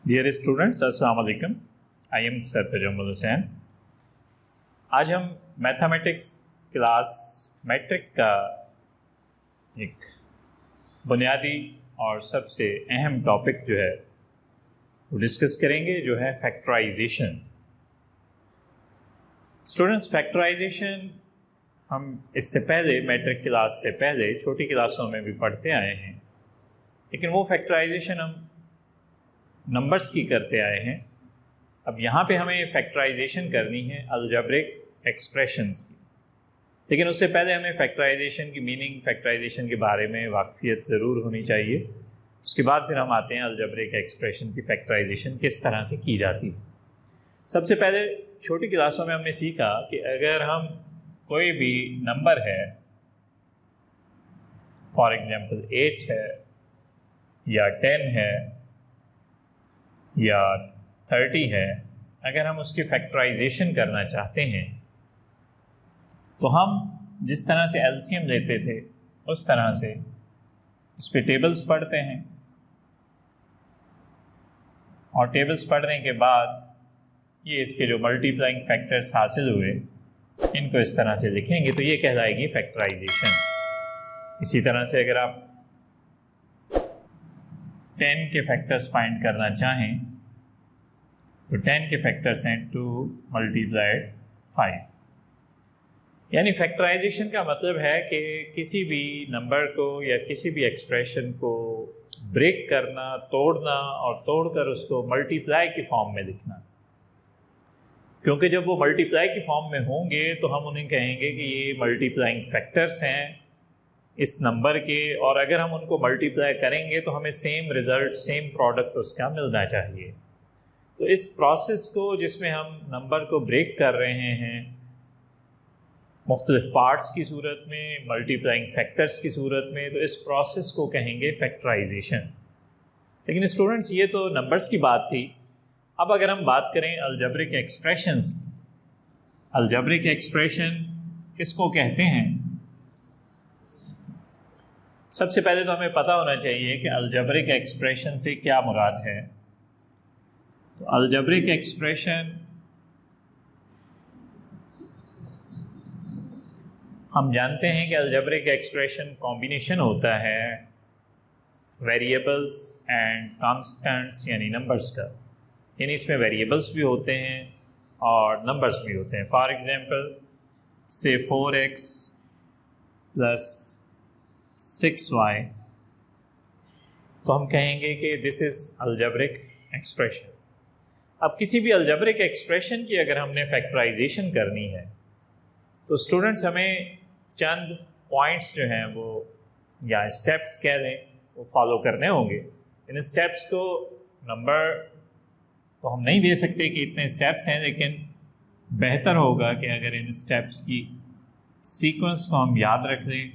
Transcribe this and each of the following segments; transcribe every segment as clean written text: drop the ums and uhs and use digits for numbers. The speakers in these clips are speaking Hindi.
डियर स्टूडेंट्स, अस्सलाम वालेकुम। I am sir Tajammul Hussain. आज हम मैथमेटिक्स क्लास मैट्रिक का एक बुनियादी और सबसे अहम टॉपिक जो है वो डिस्कस करेंगे, जो है फैक्टराइजेशन। स्टूडेंट्स, फैक्टराइजेशन हम इससे पहले मैट्रिक क्लास से पहले छोटी क्लासों में भी पढ़ते आए हैं, लेकिन वो फैक्टराइजेशन हम नंबर्स की करते आए हैं। अब यहाँ पे हमें फैक्टराइजेशन करनी है अलजेब्रिक एक्सप्रेशंस की, लेकिन उससे पहले हमें फैक्टराइजेशन की मीनिंग, फैक्टराइजेशन के बारे में वाकफियत ज़रूर होनी चाहिए। उसके बाद फिर हम आते हैं अलजेब्रिक एक्सप्रेशन की फैक्टराइजेशन किस तरह से की जाती है। सबसे पहले छोटी क्लासों में हमने सीखा कि अगर हम कोई भी नंबर है, फॉर एग्जांपल 8 है या 10 है या 30 है, अगर हम उसकी फैक्टराइजेशन करना चाहते हैं तो हम जिस तरह से एलसीएम लेते थे उस तरह से इस पे टेबल्स पढ़ते हैं, और टेबल्स पढ़ने के बाद ये इसके जो मल्टीप्लाइंग फैक्टर्स हासिल हुए इनको इस तरह से लिखेंगे तो ये कहलाएगी फैक्टराइजेशन। इसी तरह से अगर आप 10 के फैक्टर्स फाइंड करना चाहें तो 10 के फैक्टर्स हैं 2 × 5। यानी फैक्टराइजेशन का मतलब है कि किसी भी नंबर को या किसी भी एक्सप्रेशन को ब्रेक करना, तोड़ना, और तोड़कर उसको मल्टीप्लाई की फॉर्म में लिखना। क्योंकि जब वो मल्टीप्लाई की फॉर्म में होंगे तो हम उन्हें कहेंगे कि ये मल्टीप्लाइंग फैक्टर्स हैं इस नंबर के, और अगर हम उनको मल्टीप्लाई करेंगे तो हमें सेम रिजल्ट, सेम प्रोडक्ट उसका मिलना चाहिए। तो इस प्रोसेस को, जिसमें हम नंबर को ब्रेक कर रहे हैं मुख्तलिफ पार्ट्स की सूरत में, मल्टीप्लाइंग फैक्टर्स की सूरत में, तो इस प्रोसेस को कहेंगे फैक्टराइजेशन। लेकिन स्टूडेंट्स, ये तो नंबर्स की बात थी। अब अगर हम बात करें अलजेब्रिक एक्सप्रेशंस की, अलजेब्रिक एक्सप्रेशन किसको कहते हैं? सबसे पहले तो हमें पता होना चाहिए कि अलजेब्रिक एक्सप्रेशन से क्या मुराद है। तो अलजेब्रिक एक्सप्रेशन हम जानते हैं कि अलजेब्रिक एक्सप्रेशन कॉम्बिनेशन होता है वेरिएबल्स एंड कांस्टेंट्स यानी नंबर्स का। यानी इसमें वेरिएबल्स भी होते हैं और नंबर्स भी होते हैं। फॉर एग्जांपल से 4x + 6y, तो हम कहेंगे कि दिस इज़ अलजेब्रिक एक्सप्रेशन। अब किसी भी अलजेब्रिक एक्सप्रेशन की अगर हमने फैक्टराइजेशन करनी है तो स्टूडेंट्स हमें चंद पॉइंट्स जो हैं वो, या स्टेप्स कह दें, वो फॉलो करने होंगे। इन स्टेप्स को नंबर तो हम नहीं दे सकते कि इतने स्टेप्स हैं, लेकिन बेहतर होगा कि अगर इन स्टेप्स की सीक्वेंस को हम याद रख लें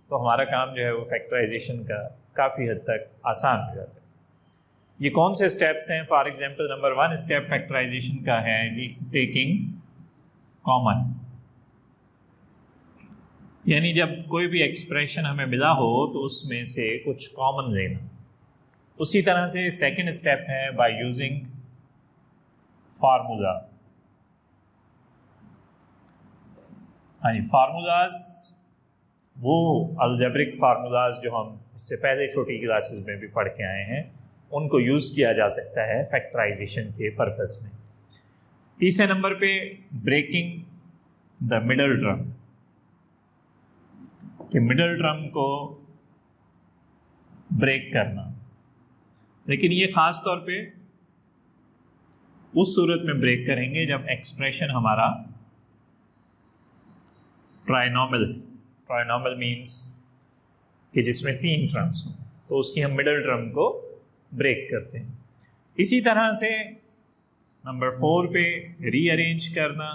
तो हमारा काम जो है वो फैक्टराइजेशन का काफ़ी हद तक आसान हो जाता है। ये कौन से स्टेप्स हैं? For example number 1 step factorization का है जी टेकिंग कॉमन। यानी जब कोई भी एक्सप्रेशन हमें मिला हो तो उसमें से कुछ कॉमन लेना। उसी तरह से सेकंड स्टेप है बाय यूजिंग फार्मूला। हाँ जी, फार्मूलाज, वो अलजेब्रिक फार्मूलाज जो हम इससे पहले छोटी क्लासेस में भी पढ़ के आए हैं, उनको यूज़ किया जा सकता है फैक्टराइजेशन के पर्पस में। तीसरे नंबर पे ब्रेकिंग द मिडल टर्म, कि मिडल टर्म को ब्रेक करना। लेकिन ये ख़ास तौर पे उस सूरत में ब्रेक करेंगे जब एक्सप्रेशन हमारा ट्राइनॉमल है। ट्राइनॉमल मीन्स कि जिसमें 3 टर्म्स हों, तो उसकी हम मिडल टर्म को ब्रेक करते हैं। इसी तरह से नंबर 4 पे रीअरेंज करना,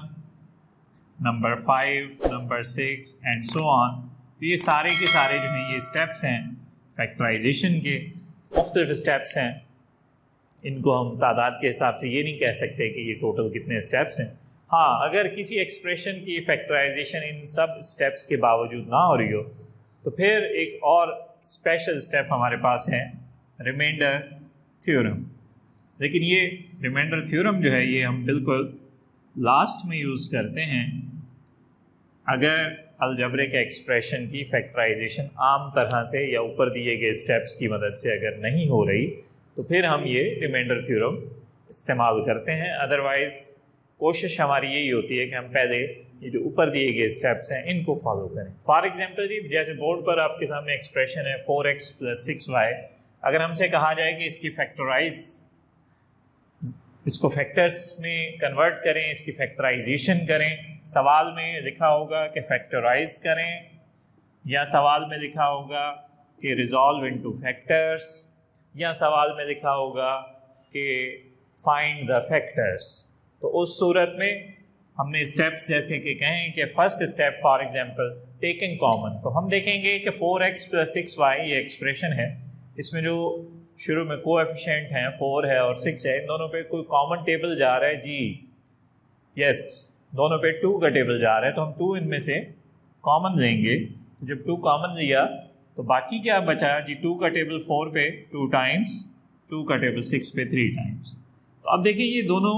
number 5, number 6 and so on. तो ये सारे के सारे जो हैं ये स्टेप्स हैं फैक्टराइजेशन के, मुख्तलिफ स्टेप्स हैं। इनको हम तादाद के हिसाब से ये नहीं कह सकते कि ये टोटल कितने स्टेप्स हैं। हाँ, अगर किसी एक्सप्रेशन की फैक्टराइजेशन इन सब स्टेप्स के बावजूद ना हो रही हो तो फिर एक और स्पेशल स्टेप हमारे पास है रिमाइंडर थ्योरम। लेकिन ये रिमाइंडर थ्योरम जो है ये हम बिल्कुल लास्ट में यूज़ करते हैं अगर अलजेब्रिक एक्सप्रेशन की फैक्टराइजेशन आम तरह से या ऊपर दिए गए स्टेप्स की मदद से अगर नहीं हो रही तो फिर हम ये रिमाइंडर थ्योरम इस्तेमाल करते हैं। अदरवाइज़ कोशिश हमारी यही होती है कि हम पहले ये जो ऊपर दिए गए स्टेप्स हैं इनको फॉलो करें। फॉर एग्जांपल जी, जैसे बोर्ड पर आपके सामने एक्सप्रेशन है 4x + 6y, अगर हमसे कहा जाए कि इसको फैक्टर्स में कन्वर्ट करें, इसकी फैक्टराइजेशन करें, सवाल में लिखा होगा कि फैक्टराइज करें या सवाल में लिखा होगा कि रिजॉल्व इनटू फैक्टर्स या सवाल में लिखा होगा कि फाइंड द फैक्टर्स, तो उस सूरत में हमने स्टेप्स जैसे कि कहें कि first step for example taking common, तो हम देखेंगे कि 4x + 6y ये एक्सप्रेशन है, इसमें जो शुरू में कोएफिशिएंट हैं 4 है और 6 है, इन दोनों पे कोई कॉमन टेबल जा रहा है जी, यस, दोनों पे 2 का टेबल जा रहा है, तो हम 2 इनमें से कॉमन लेंगे। तो जब 2 कॉमन लिया तो बाकी क्या बचा जी, 2 का टेबल 4 पे 2 टाइम्स, 2 का टेबल 6 पे 3 टाइम्स। तो अब देखिए ये दोनों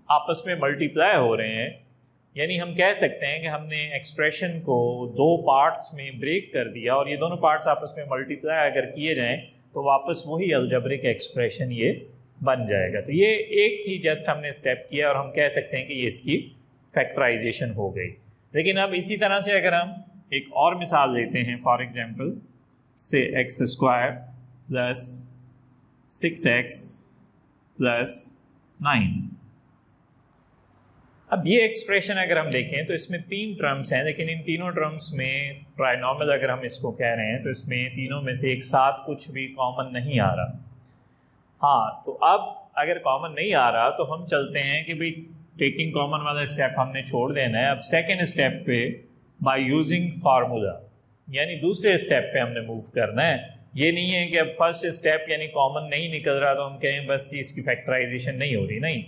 आपस में मल्टीप्लाई हो रहे हैं, यानी हम कह सकते हैं कि हमने एक्सप्रेशन को 2 पार्ट्स में ब्रेक कर दिया और ये दोनों पार्ट्स आपस में मल्टीप्लाई अगर किए जाएं तो वापस वही अलजेब्रिक एक्सप्रेशन ये बन जाएगा। तो ये एक ही जस्ट हमने स्टेप किया और हम कह सकते हैं कि ये इसकी फैक्टराइजेशन हो गई। लेकिन अब इसी तरह से अगर हम एक और मिसाल लेते हैं, फॉर एग्जांपल से x² + 6x + 9, अब ये एक्सप्रेशन अगर हम देखें तो इसमें 3 टर्म्स हैं, लेकिन इन तीनों टर्म्स में ट्राइनॉमियल अगर हम इसको कह रहे हैं तो इसमें तीनों में से एक साथ कुछ भी कॉमन नहीं आ रहा। हाँ, तो अब अगर कॉमन नहीं आ रहा तो हम चलते हैं कि भाई टेकिंग कॉमन वाला स्टेप हमने छोड़ देना है, अब सेकेंड स्टेप पे बाय यूजिंग फार्मूला, यानी दूसरे स्टेप पे हमने मूव करना है। ये नहीं है कि अब फर्स्ट स्टेप यानी कॉमन नहीं निकल रहा तो हम कहें बस जी इसकी फैक्टराइजेशन नहीं हो रही, नहीं,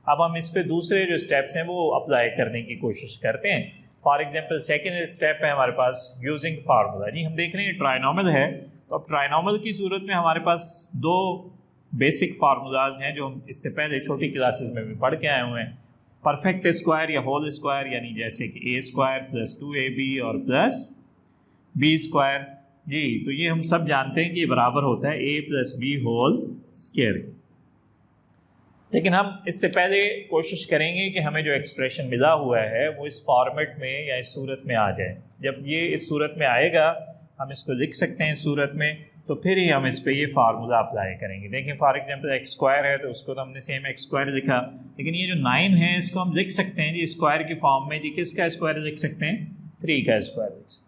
अब हम इस पे दूसरे जो स्टेप्स हैं वो अप्लाई करने की कोशिश करते हैं। फॉर एग्जांपल सेकेंड स्टेप है हमारे पास यूजिंग फार्मूला, जी हम देख रहे हैं ट्राइनॉमियल है, तो अब ट्राइनॉमियल की सूरत में हमारे पास 2 बेसिक फार्मूलाज हैं जो हम इससे पहले छोटी क्लासेस में भी पढ़ के आए हुए हैं। परफेक्ट स्क्वायर या होल स्क्वायर, यानी जैसे कि a² + 2ab और +b², जी तो ये हम सब जानते हैं कि ये बराबर होता है a + b होल स्क्वायर। लेकिन हम इससे पहले कोशिश करेंगे कि हमें जो एक्सप्रेशन मिला हुआ है वो इस फॉर्मेट में या इस सूरत में आ जाए। जब ये इस सूरत में आएगा हम इसको लिख सकते हैं इस सूरत में, तो फिर ही हम इस पे ये फार्मूला अप्लाई करेंगे। देखिए फॉर एग्जांपल x² है तो उसको तो हमने सेम x² लिखा, लेकिन ये जो 9 है इसको हम लिख सकते हैं जी स्क्वायर की फॉर्म में, जी किसका स्क्वायर लिख सकते हैं, 3 का स्क्वायर लिख सकते हैं।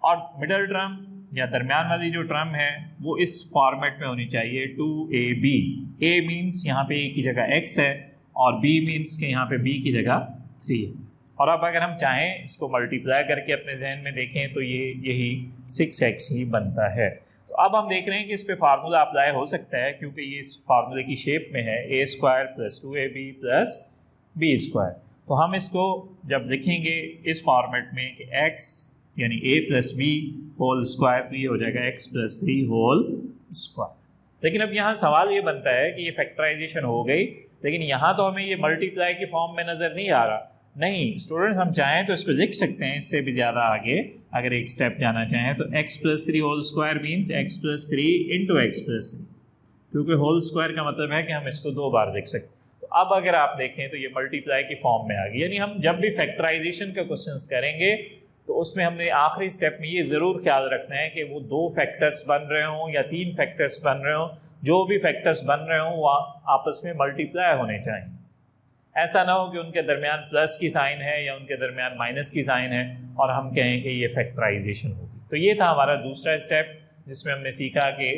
और मिडल टर्म या दरमियान वाली जो टर्म है वो इस फॉर्मेट में होनी चाहिए 2ab। a मीन्स यहाँ पे a की जगह x है और b मीन्स के यहाँ पे b की जगह 3 है। और अब अगर हम चाहें इसको मल्टीप्लाई करके अपने जहन में देखें तो ये यही 6x ही बनता है। तो अब हम देख रहे हैं कि इस पे फार्मूला अप्लाई हो सकता है क्योंकि ये इस फार्मूले की शेप में है a² + 2ab + b²। तो हम इसको जब लिखेंगे इस फॉर्मेट में कि x यानी a + b होल स्क्वायर, तो ये हो जाएगा x + 3 होल स्क्वायर। लेकिन अब यहाँ सवाल ये बनता है कि ये फैक्टराइजेशन हो गई, लेकिन यहाँ तो हमें ये मल्टीप्लाई के फॉर्म में नज़र नहीं आ रहा। नहीं स्टूडेंट्स, हम चाहें तो इसको लिख सकते हैं इससे भी ज़्यादा आगे, अगर एक स्टेप जाना चाहें तो x + 3 whole square means x + 3 × x + 3, क्योंकि होल स्क्वायर का मतलब है कि हम इसको 2 बार लिख सकते हैं। तो अब अगर आप देखें तो ये मल्टीप्लाई की फॉर्म में आ गई, यानी हम जब भी फैक्टराइजेशन का क्वेश्चन करेंगे तो उसमें हमने आखिरी स्टेप में ये ज़रूर ख्याल रखना है कि वो 2 फैक्टर्स बन रहे हों या 3 फैक्टर्स बन रहे हों, जो भी फैक्टर्स बन रहे हों वो आपस में मल्टीप्लाई होने चाहिए। ऐसा ना हो कि उनके दरमियान प्लस की साइन है या उनके दरमियान माइनस की साइन है और हम कहें कि ये फैक्टराइजेशन होगी। तो ये था हमारा दूसरा स्टेप जिसमें हमने सीखा कि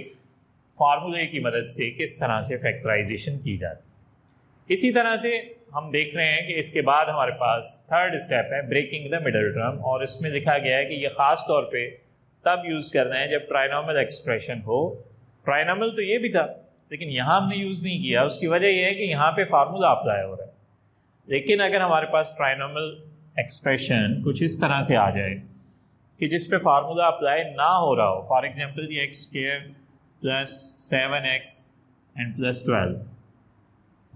फार्मूले की मदद से किस तरह से फैक्टराइजेशन की जाती। इसी तरह से हम देख रहे हैं कि इसके बाद हमारे पास थर्ड स्टेप है ब्रेकिंग द मिडल टर्म, और इसमें लिखा गया है कि ये ख़ास तौर पे तब यूज़ करना है जब ट्राइनॉमियल एक्सप्रेशन हो। ट्राइनॉमियल तो ये भी था लेकिन यहाँ हमने यूज़ नहीं किया, उसकी वजह यह है कि यहाँ पे फार्मूला अप्लाई हो रहा है। लेकिन अगर हमारे पास ट्राइनॉमियल एक्सप्रेशन कुछ इस तरह से आ जाए कि जिस पे फार्मूला अप्लाई ना हो रहा हो, फॉर एग्जांपल ये x² + 7x + 12,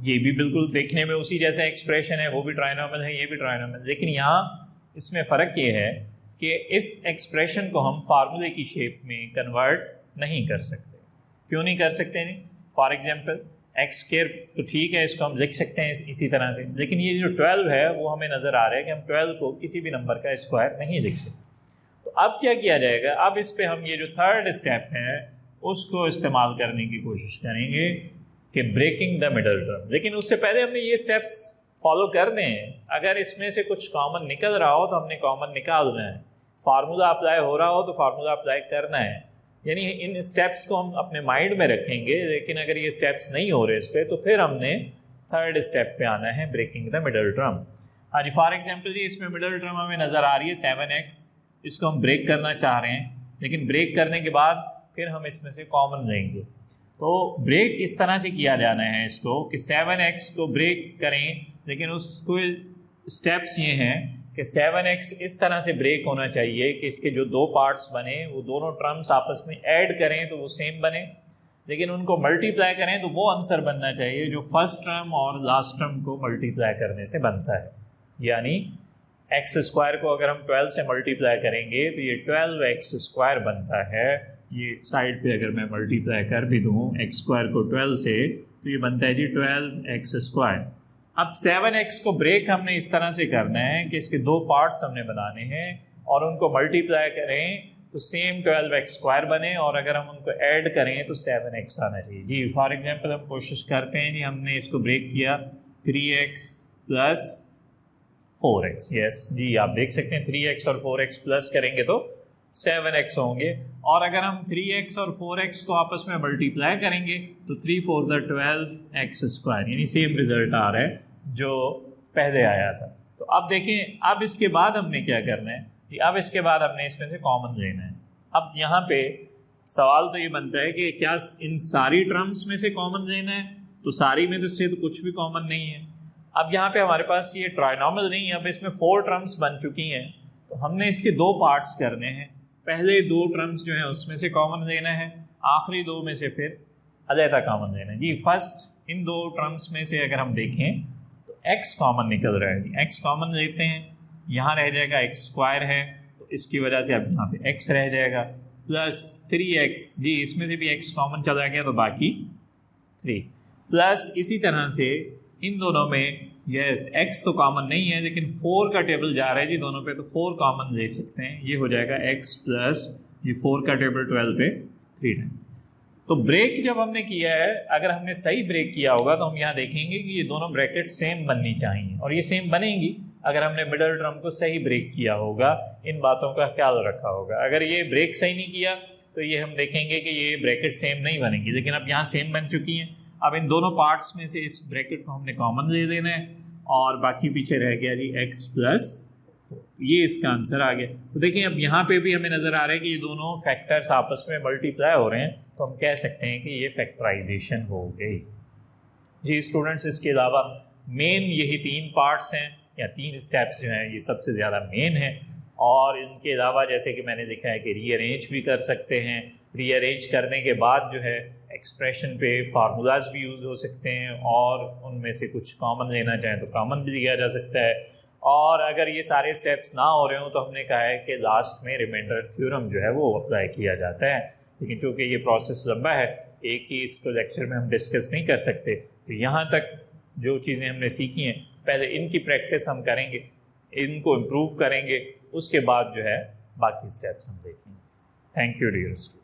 ये भी बिल्कुल देखने में उसी जैसा एक्सप्रेशन है, वो भी ट्राइनोमियल है, ये भी ट्राइनोमियल, लेकिन यहाँ इसमें फ़र्क ये है कि इस एक्सप्रेशन को हम फार्मूले की शेप में कन्वर्ट नहीं कर सकते। क्यों नहीं कर सकते? नहीं, फॉर एग्जांपल एक्स स्क्वायर तो ठीक है, इसको हम लिख सकते हैं इसी तरह से, लेकिन ये जो 12 है वो हमें नज़र आ रहा है कि हम 12 को किसी भी नंबर का स्क्वायर नहीं लिख सकते। तो अब क्या किया जाएगा, अब इस पे हम ये जो थर्ड स्टेप है उसको इस्तेमाल करने की कोशिश करेंगे कि ब्रेकिंग द मिडल टर्म। लेकिन उससे पहले हमने ये स्टेप्स फॉलो कर दें। अगर इसमें से कुछ कॉमन निकल रहा हो तो हमने कॉमन निकालना है, फार्मूला अप्लाई हो रहा हो तो फार्मूला अप्लाई करना है, यानी इन स्टेप्स को हम अपने माइंड में रखेंगे। लेकिन अगर ये स्टेप्स नहीं हो रहे इस पर, तो फिर हमने थर्ड स्टेप पे आना है, ब्रेकिंग द मिडल टर्म। हाँ जी, फॉर एग्जांपल जी इसमें मिडल टर्म हमें नज़र आ रही है 7x, इसको हम ब्रेक करना चाह रहे हैं, लेकिन ब्रेक करने के बाद फिर हम इसमें से कॉमन लेंगे। तो ब्रेक इस तरह से किया जाना है इसको कि 7x को ब्रेक करें, लेकिन उसको स्टेप्स ये हैं कि 7x इस तरह से ब्रेक होना चाहिए कि इसके जो दो पार्ट्स बने वो दोनों टर्म्स आपस में ऐड करें तो वो सेम बने, लेकिन उनको मल्टीप्लाई करें तो वो आंसर बनना चाहिए जो फर्स्ट टर्म और लास्ट टर्म को मल्टीप्लाई करने से बनता है। यानी एक्स स्क्वायर को अगर हम 12 से मल्टीप्लाई करेंगे तो ये 12x स्क्वायर बनता है। ये साइड पे अगर मैं मल्टीप्लाई कर भी दूँ एक्स स्क्वायर को 12 से, तो ये बनता है जी 12x स्क्वायर। अब 7x को ब्रेक हमने इस तरह से करना है कि इसके दो पार्ट्स हमने बनाने हैं और उनको मल्टीप्लाई करें तो सेम 12x स्क्वायर बने, और अगर हम उनको ऐड करें तो 7x आना चाहिए जी। फॉर एग्जांपल हम कोशिश करते हैं जी, हमने इसको ब्रेक किया 3x प्लस 4x, यस जी आप देख सकते हैं 3x और 4x प्लस करेंगे तो 7x होंगे, और अगर हम 3x और 4x को आपस में मल्टीप्लाई करेंगे तो 3 4 12x स्क्वायर, यानी सेम रिजल्ट आ रहा है जो पहले आया था। तो अब देखें, अब इसके बाद हमने क्या करना है कि अब इसके बाद हमने इसमें से कॉमन लेना है। अब यहाँ पे सवाल तो ये बनता है कि क्या इन सारी टर्म्स में से कॉमन लेना है, तो सारी में से तो कुछ भी कॉमन नहीं है। अब यहाँ पे हमारे पास ये ट्राइनोमियल नहीं है, अब इसमें 4 टर्म्स बन चुकी हैं, तो हमने इसके दो पार्ट्स करने हैं। पहले दो टर्म्स जो हैं उसमें से कॉमन लेना है, आखिरी दो में से फिर अलहदा कॉमन लेना है जी। फर्स्ट इन दो टर्म्स में से अगर हम देखें तो x कॉमन निकल रहा है जी, x कॉमन लेते हैं, यहाँ रह जाएगा x स्क्वायर है तो इसकी वजह से अब यहाँ पे x रह जाएगा प्लस 3x जी, इसमें से भी x कॉमन चला गया तो बाकी 3 प्लस इसी तरह से इन दोनों में यस x तो कॉमन नहीं है लेकिन 4 का टेबल जा रहा है जी दोनों पे, तो 4 कॉमन ले सकते हैं, ये हो जाएगा x प्लस ये 4 का टेबल 12 पे 3 टाइम। तो ब्रेक जब हमने किया है, अगर हमने सही ब्रेक किया होगा तो हम यहाँ देखेंगे कि ये दोनों ब्रैकेट सेम बननी चाहिए, और ये सेम बनेंगी अगर हमने मिडल टर्म को सही ब्रेक किया होगा, इन बातों का ख्याल रखा होगा। अगर ये ब्रेक सही नहीं किया तो ये हम देखेंगे कि ये ब्रैकेट सेम नहीं बनेंगी, लेकिन अब यहाँ सेम बन चुकी हैं। अब इन दोनों पार्ट्स में से इस ब्रैकेट को हमने कॉमन ले लेना है और बाकी पीछे रह गया जी x प्लस 4, ये इसका आंसर आ गया। तो देखिए अब यहाँ पे भी हमें नज़र आ रहा है कि ये दोनों फैक्टर्स आपस में मल्टीप्लाई हो रहे हैं, तो हम कह सकते हैं कि ये फैक्टराइजेशन हो गई जी। स्टूडेंट्स, इसके अलावा मेन यही 3 पार्ट्स हैं या 3 स्टेप्स जो हैं ये सबसे ज़्यादा मेन है, और इनके अलावा जैसे कि मैंने देखा है कि रीअरेंज भी कर सकते हैं। रीअरेंज करने के बाद जो है एक्सप्रेशन पे फार्मूलाज भी यूज़ हो सकते हैं, और उनमें से कुछ कॉमन लेना चाहें तो कॉमन भी लिया जा सकता है। और अगर ये सारे स्टेप्स ना हो रहे हो तो हमने कहा है कि लास्ट में रिमाइंडर थ्योरम जो है वो अप्लाई किया जाता है, लेकिन चूँकि ये प्रोसेस लंबा है, एक ही इसको लेक्चर में हम डिस्कस नहीं कर सकते, तो यहाँ तक जो चीज़ें हमने सीखी हैं पहले इनकी प्रैक्टिस हम करेंगे, इनको इम्प्रूव करेंगे, उसके बाद जो है बाकी स्टेप्स हम देखेंगे। Thank you dear student.